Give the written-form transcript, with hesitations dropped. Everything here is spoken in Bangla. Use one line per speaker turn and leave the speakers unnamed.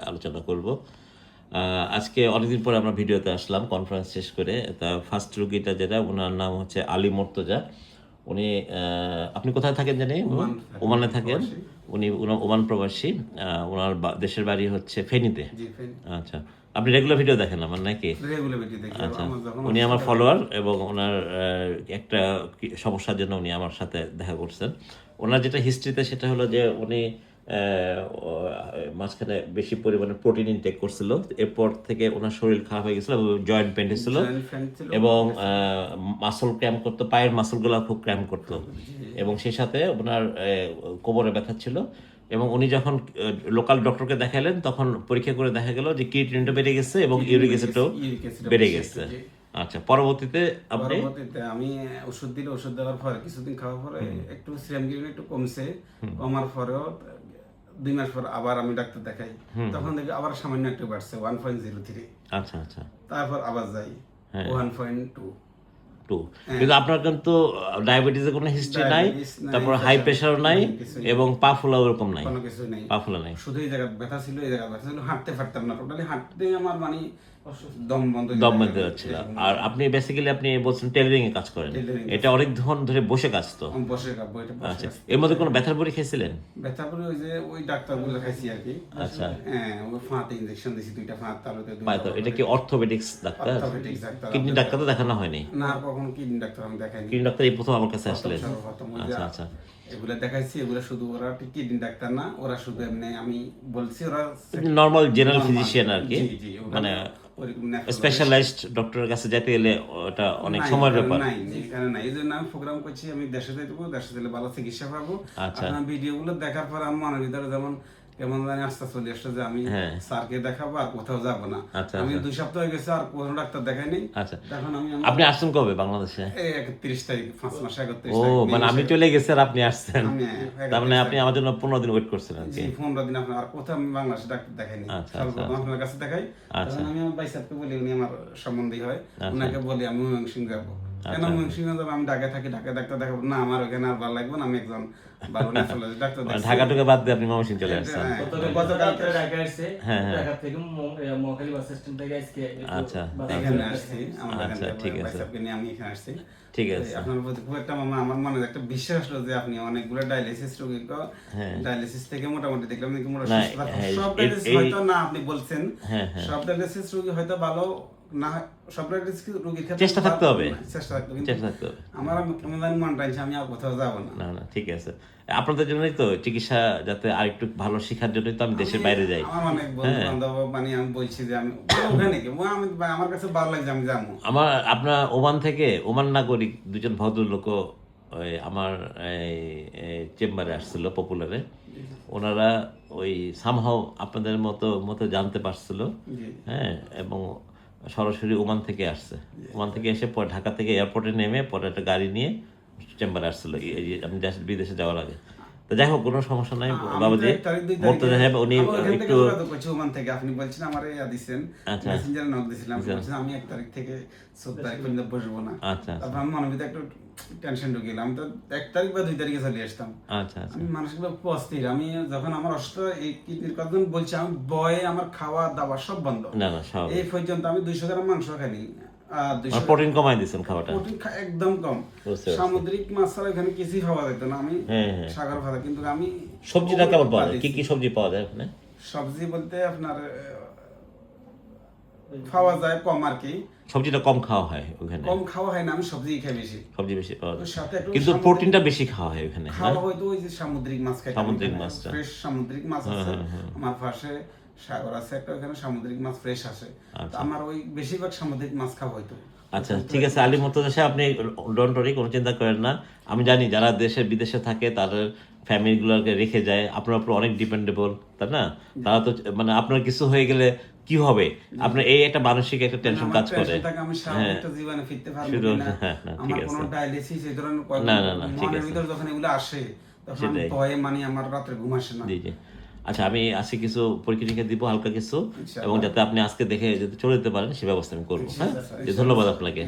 আলোচনা করব। আজকে অনেকদিন পরে আমরা ভিডিওতে আসলাম কনফারেন্স শেষ করে। তা ফার্স্ট রুগীটা যেটা, ওনার নাম হচ্ছে আলী মোর্তজা। উনি আপনি কোথায় থাকেন জানি? ওমানে থাকেন। উনি ওমান প্রবাসী। ওনার দেশের বাড়ি হচ্ছে ফেনীতে। আচ্ছা, আপনি রেগুলার ভিডিও দেখেন আমার নাকি? আচ্ছা, উনি আমার ফলোয়ার এবং ওনার একটা সমস্যার জন্য উনি আমার সাথে দেখা করছেন। ওনার যেটা হিস্ট্রিতে সেটা হলো যে উনি মাঝখানে বেশি পরিমাণে প্রোটিন ইনটেক করছিল, এরপর থেকে ওনার শরীর খারাপ হয়ে গেছিল, জয়েন্ট পেন হয়েছিল এবং মাসল ক্র্যাম্প করতো, পায়ের মাসলগুলো খুব ক্র্যাম্প করতো এবং সেই সাথে ওনার কোমরে ব্যথা ছিল। এবং উনি যখন লোকাল ডক্টরকে দেখালেন তখন পরীক্ষা করে দেখা গেল যে ক্রিয়েটিনিনটা বেড়ে গেছে এবং ইউরিক অ্যাসিডটাও বেড়ে গেছে। আচ্ছা, পরবর্তীতে
আমি ওষুধ দিলে, ওষুধ দেওয়ার পরে কিছুদিন খাওয়ার পরে একটু সিরাম গ্লিসারিন একটু কমছে, কমার পরেও 2 মাস পর আবার আমি ডাক্তার দেখাই, তখন দেখি আবার সামান্য একটু বাড়ছে 1.03।
আচ্ছা আচ্ছা,
তারপর আবার যাই 1.2।
কিন্তু আপনার কিন্তু ডায়াবেটিসের কোনো হিস্ট্রি নাই, তারপর হাই প্রেশারও নাই এবং পা ফোলা ওরকম নাই,
কোনো কিছু নেই,
পা ফোলা নাই,
শুধু এই জায়গা ব্যথা ছিল, এই জায়গা ব্যথা ছিল, হাঁটতে পারতাম না, টোটালি হাঁটতে আমার মানে দম বন্ধ
যাচ্ছিল। আর আপনি বেসিক্যালি আপনি বলছেন টেলারিং এ কাজ করেন, এটা অনেক ধরে বসে কাজ তো। আচ্ছা, এর মধ্যে কোনো ব্যথার বড়ি খেয়েছিলেন?
ব্যথা বড়ি ওই যে ওই ডাক্তারগুলো খাইছি আর কি।
আচ্ছা,
হ্যাঁ, ওই ফাঁতে ইনজেকশন দিছি, 2টা ফাঁত, তারপরে
এটা কি অর্থোপেডিক্স ডাক্তার? কিডনি ডাক্তার তো দেখানো হয়নি
না, কখনো কিডনি ডাক্তার আমি দেখাইনি।
কিডনি ডাক্তার এই প্রথম আমার কাছে আসলেন? আচ্ছা আচ্ছা,
এগুলা দেখাইছি, এগুলা শুধু ওরা কিডনি ডাক্তার না, ওরা শুধু এমনি আমি বলছি ওরা
নরমাল জেনারেল ফিজিশিয়ান আর কি, মানে স্পেশালাইজড ডক্টরের কাছে যেতে গেলে ওটা অনেক সময়ের ব্যাপার।
নাই, এখানে নাই। এই জন্য আমি প্রোগ্রাম করছি, আমি দেশে যাইবো, দেশে গেলে ভালো চিকিৎসা পাবো।
আচ্ছা,
আপনার ভিডিওগুলো দেখার পর আমার মনের ভিতরে যেমন কেমন জানি আস্তে চলে আসছে যে আমি স্যারকে দেখাবো আর কোথাও যাবো না। আমি 2 সপ্তাহ হয়ে গেছে আর কোনো ডাক্তার দেখাইনি।
আচ্ছা,
তখন
আপনি আসছেন কবে বাংলাদেশে?
এই 31 তারিখ, 5 মাস 31
ও,
তারিখ।
মানে আমি চলে গেছি আর আপনি আসছেন, তার মানে আপনি আমার জন্য 15 দিন ওয়েট করছেন আর কি?
15 দিন। আপনার আর কোথাও আমি বাংলাদেশে ডাক্তার দেখাইনি, সর্বপ্রথম আপনার কাছে দেখাই। তখন আমি আমার ভাই সাহেবকে বলি, উনি আমার সম্বন্ধী হয়, ওনাকে বলি আমি ময়মনসিংহ যাবো। কেন ময়মনসিংহ যাবো? আমি ঢাকায় থাকি, ঢাকায় ডাক্তার দেখাবো না, আমার ওখানে আর ভালো লাগবে না, আমি একজন ভালো নেফ্রোলজিস্ট ডাক্তার দেখাবো।
ঢাকা টুকে বাদ দিয়ে আপনি ময়মনসিংহ চলে আসছেন?
গতকালকে
ঢাকা আসছে, ঢাকা থেকে মহাখালী বাস স্ট্যান্ড থেকে আজকে
আচ্ছা
এখানে আসছি, আমার
আচ্ছা, ঠিক আছে,
নিয়ে আমি এখানে আসছি।
ঠিক আছে।
আপনার প্রতি খুব একটা আমার মনে একটা বিশ্বাস আসলো যে আপনি অনেকগুলো ডায়ালিসিস রোগীকে ডায়ালিসিস থেকে মোটামুটি দেখলাম নাকি সব ডায়ালিসিস হয়তো না, আপনি বলছেন সব ডায়ালিসিস রোগী হয়তো ভালো না, সব ডায়ালিসিস রোগীর ক্ষেত্রে
চেষ্টা থাকতে হবে,
চেষ্টা থাকতে হবে। আমার মন টানছে, আমি আর কোথাও যাব না।
না না, ঠিক আছে। আপনাদের জন্যই তো চিকিৎসা যাতে আরেকটু ভালো শেখার জন্যই তো আমি দেশের বাইরে যাই।
আমার অনেক বন্ধু বান্ধব, মানে আমি বলছি যে আমি ওখানে কি আমার কাছে ভালো লাগছে, আমি যাবো।
আপনার ওমান থেকে, ওমান নাগরিক 2জন ভদ্রলোক আমার চেম্বারে আসছিল পপুলারে। ওনারা ওই সামহাও আপনাদের মতো জানতে পারছিল, হ্যাঁ, এবং সরাসরি ওমান থেকে আসছে। ওমান থেকে এসে পরে ঢাকা থেকে এয়ারপোর্টে নেমে পরে একটা গাড়ি নিয়ে চেম্বারে আসছিল আমি বিদেশে যাওয়ার আগে। তো যাই হোক, কোনো সমস্যা নাই বাবাজি। মোর্তজা সাহেব উনি একটু
ওমান থেকে আপনি বলছেন আমার দিছেন, মেসেঞ্জারে নক দিছিলাম, বলছেন আমি 1 তারিখ থেকে 14 তারিখ পর্যন্ত বসবো না।
আচ্ছা,
তারপর আমি মনের ভিতরে একটু টেনশন ঢুকে গেলাম, তো 1 তারিখ বা 2 তারিখে চলে আসতাম।
আচ্ছা,
আমি মানসিকভাবে অস্থির। আমি যখন আমার অসুস্থ এই কিডনির কথা বলছি, আমি ভয়ে আমার খাওয়া দাওয়া সব বন্ধ।
না না, সব
এই পর্যন্ত আমি 200 গ্রাম মাংস খাইনি,
প্রোটিন কমাই দিয়েছেন খাওয়াটা,
প্রোটিন একদম কম। সামুদ্রিক মাছ ছাড়া এখানে কিছুই পাওয়া যেত না, আমি সাগর ভাজা। কিন্তু আমি
সবজিটা কেমন পাওয়া যায়? কি কি সবজি পাওয়া যায় ওখানে?
সবজি বলতে আপনার খাওয়া যায় কম আর কি,
সবজিটা কম খাওয়া হয় ওখানে?
কম খাওয়া হয় না, আমি সবজি খাই বেশি,
সবজি বেশি পাওয়া যায়, কিন্তু প্রোটিনটা বেশি খাওয়া হয় ওখানে।
খাওয়া হয়তো ওই যে সামুদ্রিক মাছ খাই,
সামুদ্রিক মাছটা,
ফ্রেশ সামুদ্রিক মাছ আছে আমার পাশে, সাগর আছে একটা, ওখানে সামুদ্রিক মাছ ফ্রেশ আসে। আমার ওই বেশিরভাগ সামুদ্রিক মাছ খাওয়া হয়তো।
আচ্ছা, ঠিক আছে আলী মোর্তজা সাহেব, আপনি ডোন্ট ওয়ারি, কোনো চিন্তা করেন না। আমি জানি যারা দেশে বিদেশে থাকে তাদের ফ্যামিলিগুলোকে রেখে যায়, আপনার উপর অনেক ডিপেন্ডেবল, তাই না? তারা তো মানে আপনার কিছু হয়ে গেলে কি হবে, আপনার এই একটা মানসিক একটা টেনশন কাজ করে।
আমি স্বাভাবিক জীবনে ফিরতে পারবো না, আমার কোনো ডায়ালিসিস এই ধরনের মনের ভিতর যখন এগুলো আসে তখন ভয়ে মানে আমার রাতে ঘুম আসে না।
জি জি, আচ্ছা, আমি আজকে কিছু পরীক্ষা দিব হালকা কিছু, এবং যাতে আপনি আজকে দেখে যদি চলে যেতে পারেন সে ব্যবস্থা আমি করবো। হ্যাঁ, ধন্যবাদ আপনাকে।